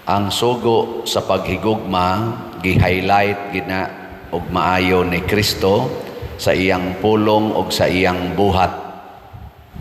ang sugo sa paghigugma gi-highlight gina og maayo ni Kristo sa iyang pulong og sa iyang buhat.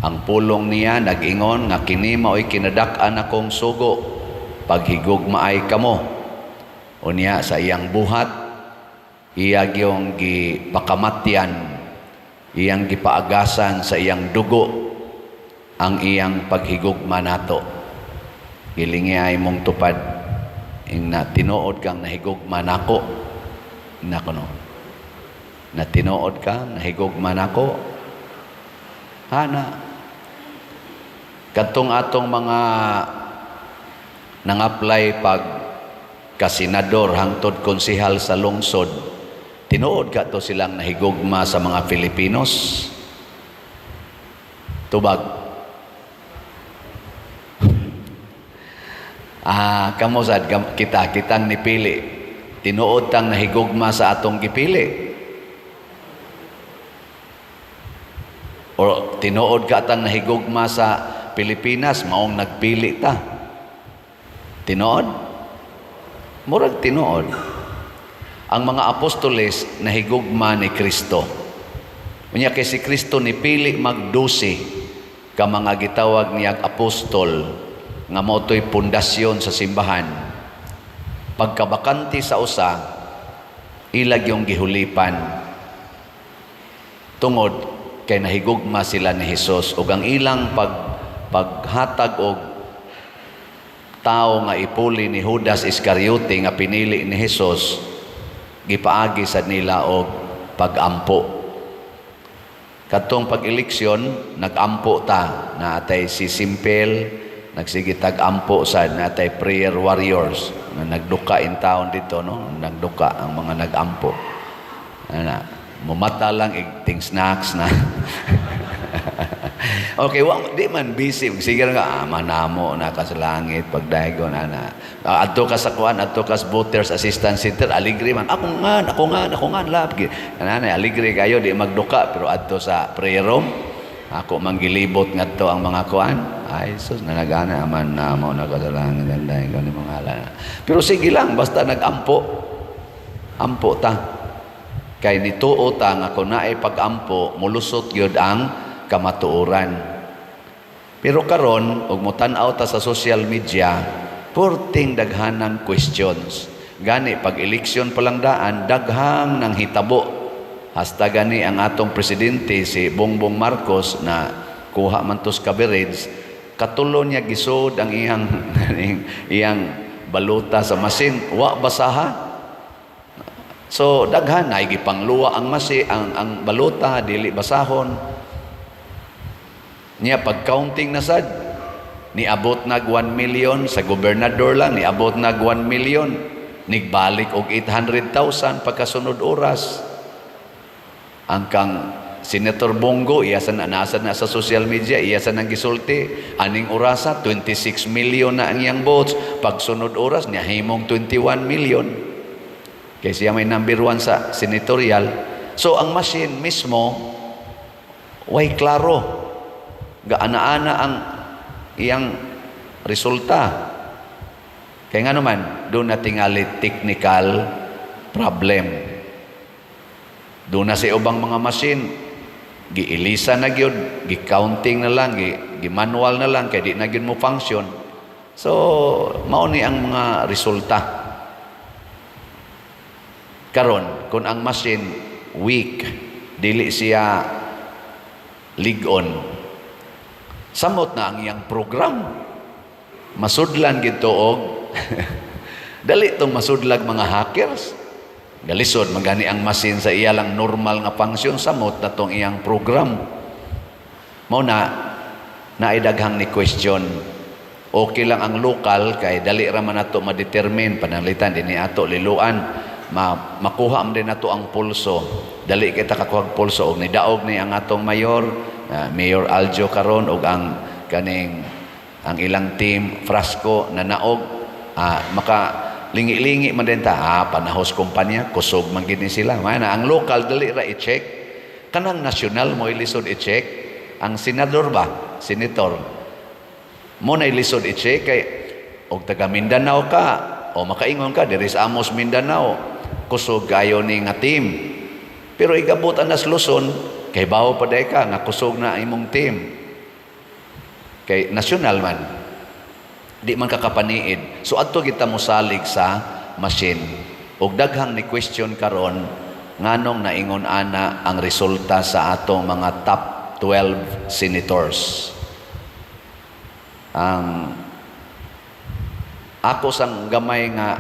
Ang pulong niya nag-ingon nga kini mao'y kinadak-an akong sugo paghigugma ay kamo. Unya sa iyang buhat iya gyung gipakamatyan, iyang gipaagasan sa iyang dugo ang iyang paghigugma nato. Gilingi ay mong tupad ing na tinuod kang nahigugma nako. Nako no. Na tinuod kang nahigugma nako. Hana. Kadtong atong mga nang-apply pag kasenador hangtod konsehal sa lungsod, tinuod ka to silang nahigugma sa mga Filipinos. Tubag. Kamosad kitang nipili. Tinuod tang nahigugma sa atong gipili. O tinuod ka tang nahigugma sa Pilipinas, maong nagpili ta. Tinuod? Murag tinuod. Ang mga apostoles nahigugma ni Kristo. Unya kay si Kristo nipili magdusi ka mga gitawag niyag apostol nga motoy pundasyon sa simbahan. Pagkabakanti sa usa, ilag yung gihulipan tungod kay nahigugma sila ni Hesus ug ang ilang paghatag og tao nga ipuli ni Judas Iscariote nga pinili ni Hesus, gipaagi sa nila og pagampo. Katong pag-eleksyon, nagampo ta na atay si Simpel, nagsigitag ampo sa natay prayer warriors na nagduka in town dito, no? Nagduka ang mga nagampo. Mumata lang igting snacks na. Okay, di man busy. Sige nga, manamo na ka sa langit, pagdaigon, adto ka sa kuan, adto ka sa voters assistance center, aligre man. Ako nga, lab. Aligre kayo, di magduka, pero adto sa prayer room, ako manggilibot nga to ang mga kuan. Ay, sus, nanagana, manamo na ka sa langit, daigon, mga ala. Pero sige lang, basta nagampo. Ampo ta. Kay nituo ta nga kung naay pag-ampo, mulusot yun ang kamatuoran. Pero karon og mutan-aw ta sa social media, purting daghanang questions. Gani pag eleksyon pa lang daan, daghang nang hitabo. Hasta gani ang atong presidente si Bongbong Marcos na kuha man tos coverage, katulo niya gisod ang iyang baluta sa masin, wa basaha. So daghan na gipangluwa ang ang baluta dili basahon. Niya pag-counting na sad, niabot nag 1 million sa gobernador lang, niabot nag 1 million, nigbalik og 800,000 pagkasunod oras. Ang kang Senator Bongo, iyasan na nasad na sa social media, iyasan ang gisulti, aning orasa 26 million na ang iyang votes, pagsunod oras niya himong 21 million. Kaya siya may number 1 sa senatorial. So ang machine mismo way klaro gaana-ana ang iyang resulta. Kaya nga naman doon na tingali technical problem. Doon na sa ubang mga machine giilisa na gyud, gi-counting na lang, gi-manual na lang kaya di na gyud mo function. So mao ni ang mga resulta. Karon kung ang machine weak, dili siya ligon, samot na ang iyang program, masudlan gito og dali itong masudlag mga hackers, galisod magani ang machine sa iya lang normal nga function, samot na itong iyang program. Mao na naidaghang ni question. Okay lang ang local kay dali ra man nato ma-determine pananglitan dinhi ato liluan, makuha man din nato ang pulso, dali kita kakuha pulso og nidaog ni ang atong mayor, Mayor Aljo karon og ang kaning ang ilang team Frasco na naog, maka lingi-lingi man din ta, panahos kumpanya kusog man gid ni sila. Mana ang local dali ra i-check, kanang national mo ilisod i-check, ang senador ba, senator mo na ilisod i-check kay og taga Mindanao ka o makaingon ka diri sa Amos Mindanao, kusog kayo ni nga team. Pero igabot anas Luzon, kay bawo pa day ka nga kusog na imong team. Kay nasyonal man, di man kakapaniid. So adto kita mosalig sa machine. Og daghang ni question karon nganong naingon ana ang resulta sa atong mga top 12 senators. Ang ako sang gamay nga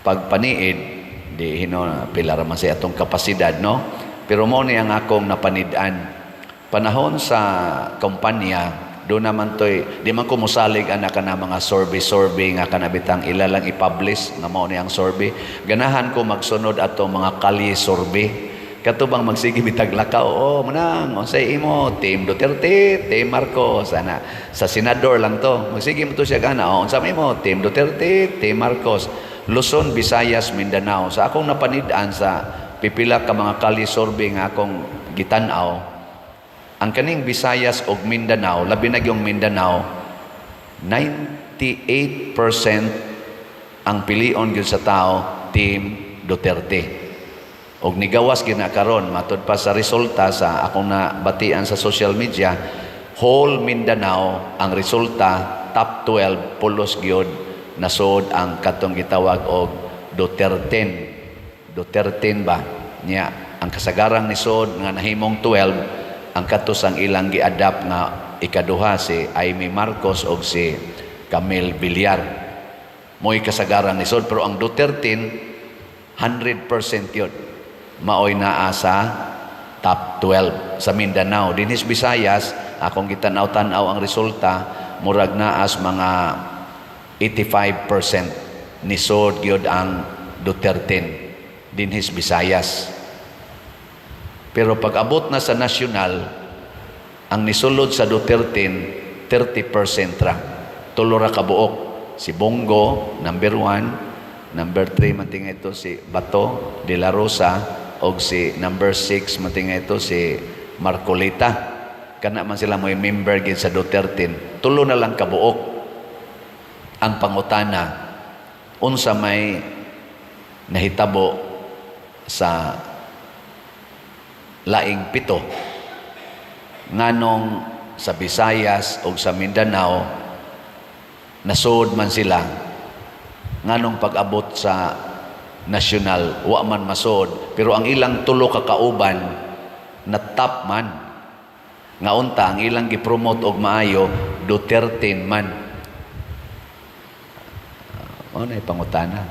pagpaniid, di hino pila ra man sa atong kapasidad, no? Pero mo ni ang akong napanidan. Panahon sa kumpanya, do naman toy, di man ko musalig ana kana mga survey nga kanabitang ilalang i-publish nga mao ni ang survey. Ganahan ko magsunod ato mga kalye survey. Katubang magsige bitag lakaw, oh manang, unsay imo team Duterte, team Marcos, ana. Sa senador lang to. Magsige mo to siya kana, oh unsa imo team Duterte, team Marcos. Luzon, Visayas, Mindanao. Sa akong napanidan sa pipila ka mga kalye survey nga akong gitan-aw, ang kaning Visayas o Mindanao, labi na yung Mindanao, 98% ang pilion gyud sa tao, Team Duterte. Og nigawas ginakaron, matud pa sa resulta sa akong nabatian sa social media, whole Mindanao, ang resulta, top 12, pulos gyud, nasod ang katong gitawag og Duterte. Duterte ba? Niya, ang kasagarang nisod nga nahimong 12, ang katos ang ilang gi-adapt nga ikaduha si Amy Marcos o si Camille Villar. Mo'y kasagaran ni Sod, pero ang Duterte 100% yun. Maoy naa sa top 12 sa Mindanao. Dinis Visayas, akong gitanaw-tanaw ang resulta, murag naas mga 85% ni Sod gyud ang Duterte. Dinis Visayas. Pero pag abot na sa nasyonal, ang nisulod sa Duterte, 30% ra. Tulo ra kabuok. Si Bongo, number 1. Number 3, matinga ito si Bato de la Rosa. O si number 6, matinga ito si Marcolita. Kana man sila mo member gid sa Duterte. Tulo na lang kabuok. Ang pangutana, unsa may nahitabo sa laing 7 nganong sa Visayas o sa Mindanao nasud man sila, nganong pag-abot sa nasyonal wa man masud, pero ang ilang tulo ka kauban na top man nga unta ang ilang gipromote og maayo Duterte man. Ano ay pangutana?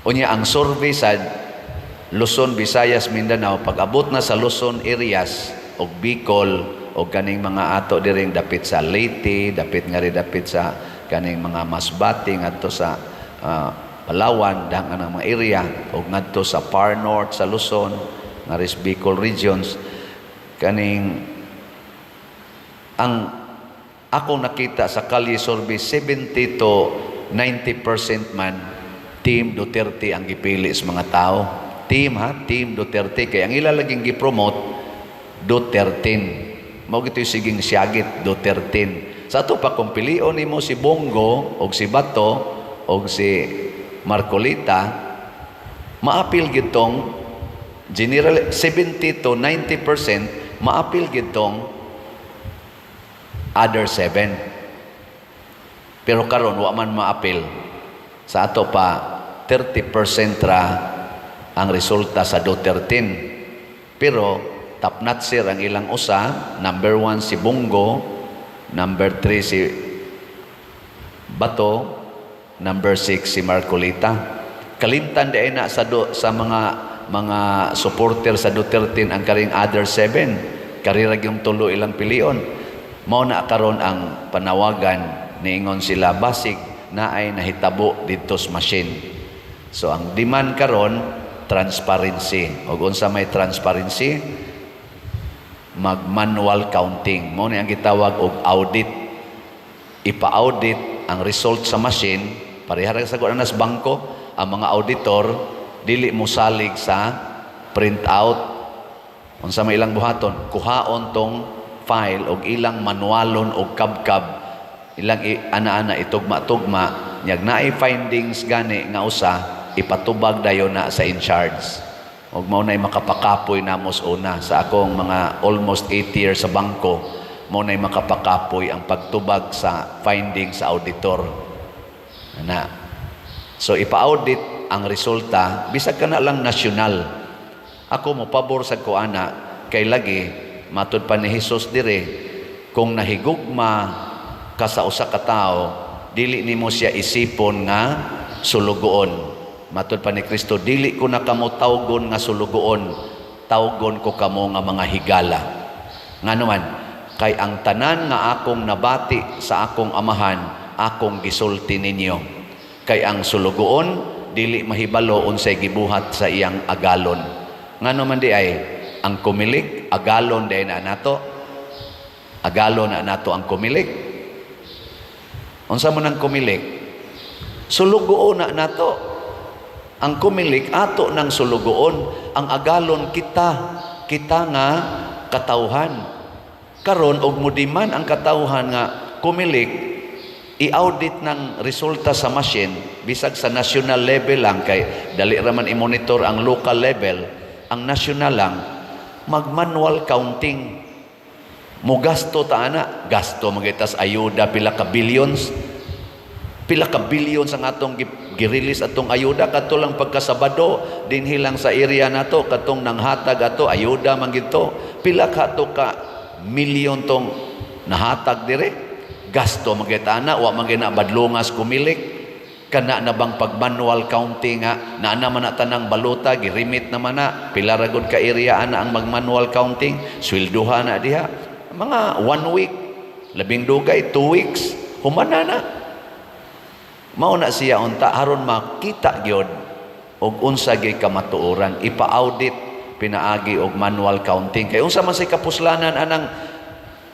Unya ang survey sa Luzon, Visayas, Mindanao, pag-abot na sa Luzon areas o Bicol o kaning mga ato diring dapit sa Leyte, dapit nga rin dapit sa kaning mga Masbate ngadto sa Palawan, dahan nga mga area o ngadto sa Far North sa Luzon, nga ris Bicol regions, kaning ang ako nakita sa kalye survey 70 to 90% man Team Duterte ang gipili sa mga tao. Team Duterte. Kaya ang ilalaging gipromote, Duterte. Mao gito'y siging siyagit, Duterte. Sa ato pa, kung pilion mo si Bongo, o si Bato, o si Marcolita, maapil gitong, general 70 to 90%, maapil gitong other 7. Pero karon wa man maapil. Sa ato pa, 30% ra ang resulta sa Duterte. Pero top notcher ang ilang usa, number 1 si Bongo, number 3 si Bato, number 6 si Marcolita. Kalimtan di na sa mga supporter sa Duterte ang karing other 7. Karirag yung tulo ilang pilion. Mao na karon ang panawagan niingon sila basig na ay nahitabo dito sa machine. So ang demand karon transparency. O unsa may transparency, mag-manual counting. Mo ni ang gitawag og audit. Ipa-audit ang result sa machine, parehara sa kuan nas bangko, ang mga auditor dili mo salig sa print out. Unsa may ilang buhaton, kuhaon tong file og ilang manualon og kabkab ilang ana-ana itugma-tugma, nyag naay findings gani nga usa, ipatubag dayon na sa in charge. Ug mao nay makapakapoy namos una sa akong mga almost 8 years sa bangko, mao nay makapakapoy ang pagtubag sa findings sa auditor. Ana. So ipa-audit ang resulta bisag kana lang nasyonal. Ako mo pabor sa kuana kay lagi matud pa ni Hesus dire, kung nahigugma ka sa usa ka tawo, dili nimo siya isipon nga sulugoon. Matud pa ni Kristo, dili ko na kamo tawgon nga sulugoon, tawgon ko kamo nga mga higala. Nganuman, kay ang tanan nga akong nabati sa akong amahan, akong gisulti ninyo. Kay ang sulugoon, dili mahibalo unsay gibuhat sa iyang agalon. Nganuman di ay, ang kumilik, agalon day na nato. Agalon na nato ang kumilik. Unsa man ang kumilik? Sulugoon na nato. Ang kumilik ato ng sulugoon, ang agalon kita nga katawhan. Karon og mudiman ang katawhan nga kumilik, i-audit ng resulta sa machine bisag sa national level lang, kay dali raman i-monitor ang local level, ang national lang mag-manual counting. Mo gasto ta ana, gasto magitas ayuda pila ka billions ang atong gi-release atong ayuda kadto lang pagkasabado dinhi lang sa area nato katong nanghatag ato ayuda man gito, pila ka to ka milyon tong nahatag dire. Gasto magita ana, wa man gina badlongas kumilik. Kana na bang pag-manual counting nga na naman na tanang baluta girimit naman na pila ra gud ka area ana ang mag-manual counting, swelduha na diha mga 1 week, labing dugay 2 weeks humana na. Mao na siya unta aron makita gyud og unsa gyud kamatuoran, ipa-audit pinaagi og manual counting. Kay unsa man say kapuslanan anang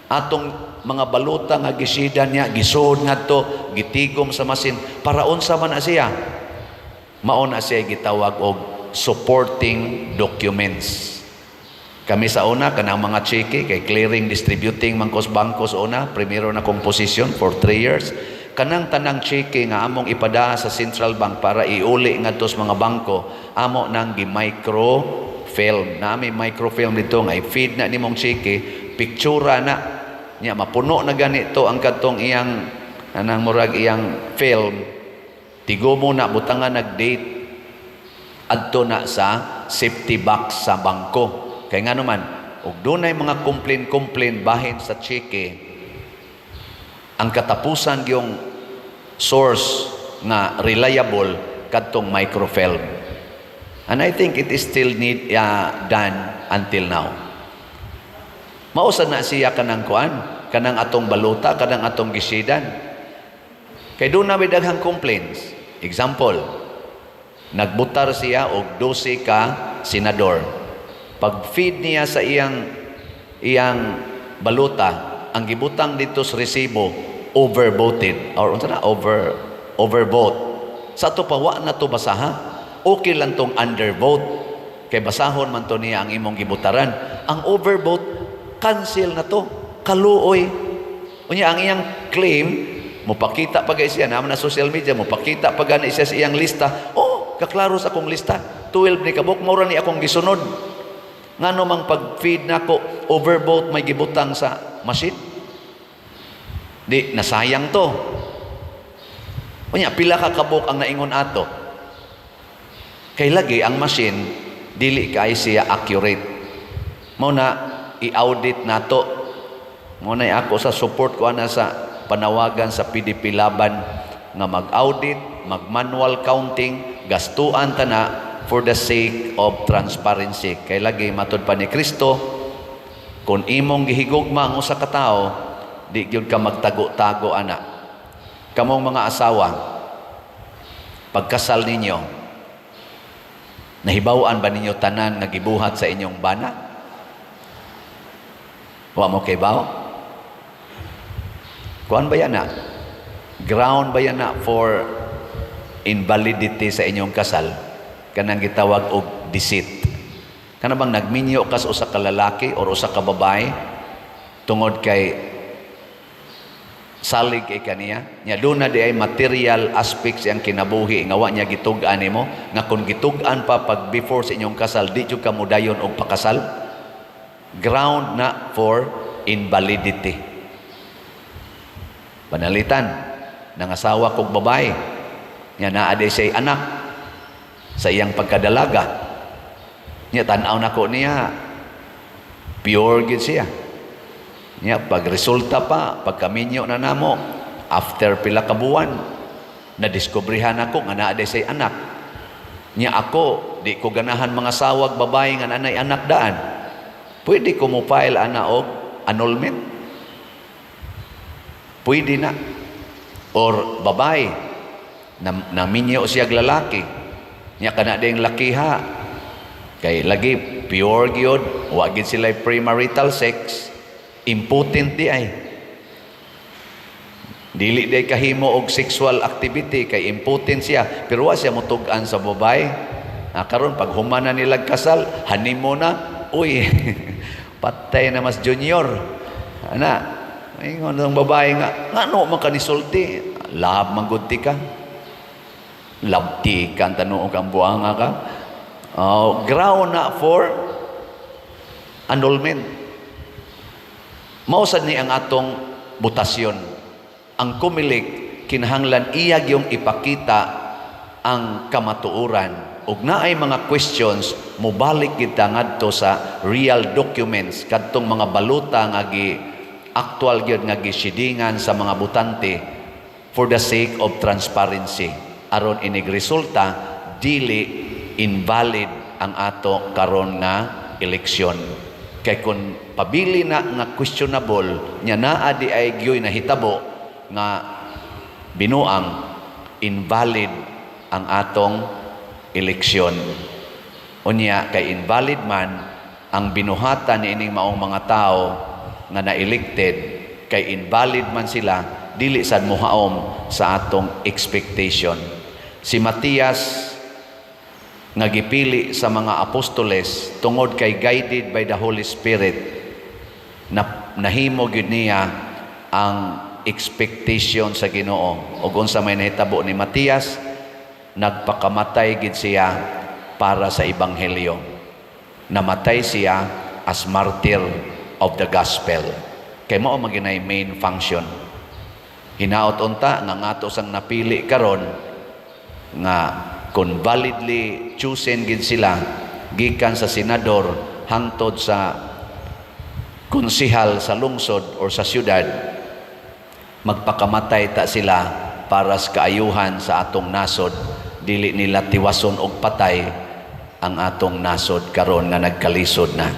atong mga baluta nga gisidan niya, gisod ngadto, gitigom sa masin, para unsa man na siya? Mao na siya gitawag og supporting documents. Kami sa una kanang mga cheque kay clearing distributing mangkos bangkos una, primero na komposisyon for 3 years. Kanang tanang cheque nga among ipada sa Central Bank para iuli ngadto sa mga bangko, amo nang gi-microfilm. Nami microfilm dito nga i-feed na nimong cheque, pictura na nya mapuno na ganito ang katong iyang anang murag iyang film, tigo mo na butangan nag-date adto na sa safety box sa bangko. Kay nga naman ug dunay mga complain bahin sa cheque, ang katapusan yung source nga reliable kadtong microfilm, and I think it is still done until now. Mausa na siya kanang kuan, kanang atong baluta, kanang atong gisidan. Kay doon na may daghang complaints. Example, nagbutar siya og 12 ka senador. Pag feed niya sa iyang baluta, ang gibutang dito sa resibo overvoted or unsa na overvote. Sa to pa wa na to basaha. Okay lang tong undervote. Kay basahon man to niya ang imong gibutaran. Ang overvote cancel na to, kaluoy. Unya ang iyang claim, mupakita pa siya naman na social media, mupakita pa gani siya sa iyang lista. Oh, kaklaro sa akong lista. 12 ni kabuk, maura ni akong gisunod. Ngano mang pag-feed nako, overvote may gibutang sa machine. Di, nasayang to. Unya, pila ka kabuk ang naingon ato. Kay lagi, ang machine, dili kay siya accurate. Mao na, i-audit nato. Muna ako sa support ko ana sa panawagan sa PDP Laban nga mag-audit, mag-manual counting, gastuan ta na for the sake of transparency. Kay lagi matud pa ni Kristo, kung imong gihigugma ang usa ka tawo, di gyud ka magtago-tago ana. Kamong mga asawa, pagkasal ninyo, nahibaw-an ba ninyo tanan nga gibuhat sa inyong bana? Wa mo kay baw? Kuan ba yan na? Ground ba yan na for invalidity sa inyong kasal? Kanang gitawag og deceit. Kana bang nagminyo ka sa usa ka lalaki o usa ka babae tungod kay salig kay kaniya nya doon na di ay material aspects yang kinabuhi nga wa niya gitug-an nimo nga kung gitug-an pa pag before sa inyong kasal di jud ka mudayon og pakasal, ground na for invalidity. Panalitan nangasawa kog babae nya naa day say anak sa iyang pagkadalaga nya tan-aw nako niya pure gid siya. Nya pag resulta pa pagkaminyo na namo after pila ka buwan nadiskubrihan ako nga naa day say anak. Nya ako di ko ganahan mga sawag babae nga nanay anak daan. Pwede ko mo file ana og annulment. Pwede na. Or babae naminyo siya lalaki. Nya kana ding lakiha kay lagi pure gyud wa gid sila premarital sex. Impotent di ay dili day kahimo og sexual activity kay impotent siya pero wa siya motug-an sa babae. Karon pag humana nila kasal honeymoon na uy patay na mas junior ana ingon ng babae nga ngano man kanisulti lab manggudti ka labti kan tanuo kang buanga ka ground na for annulment. Mausad ni ang atong butasyon. Ang kumilik, kinahanglan iyag yung ipakita ang kamatuuran. Ug naay mga questions, mubalik kita ngadto sa real documents, kadtong mga baluta nga actual gyud nga gisidingan sa mga butante for the sake of transparency. Aron inig resulta, dili invalid ang ato karon nga eleksyon. Kay kung pabili na nga questionable nya naa di ay gyoy na hitabo nga binuang invalid ang atong eleksyon. Unya kay invalid man ang binuhatan ni ining maong mga tao nga na-elected kay invalid man sila dili sad mohaom sa atong expectation. Si Matias nga gipili sa mga apostoles tungod kay guided by the Holy Spirit na nahimo gyud niya ang expectation sa Ginoo. Ug unsa may nahitabo ni Matias, nagpakamatay gid siya para sa ebanghelyo. Namatay siya as martyr of the gospel. Kay mao man ginay main function. Hinaot unta nga ngato sang napili karon nga kung validly chosen gid sila gikan sa senador hangtod sa konsehal sa lungsod or sa syudad, magpakamatay ta sila para sa kaayuhan sa atong nasod. Dili nila tiwason og patay ang atong nasod karon nga nagkalisod na.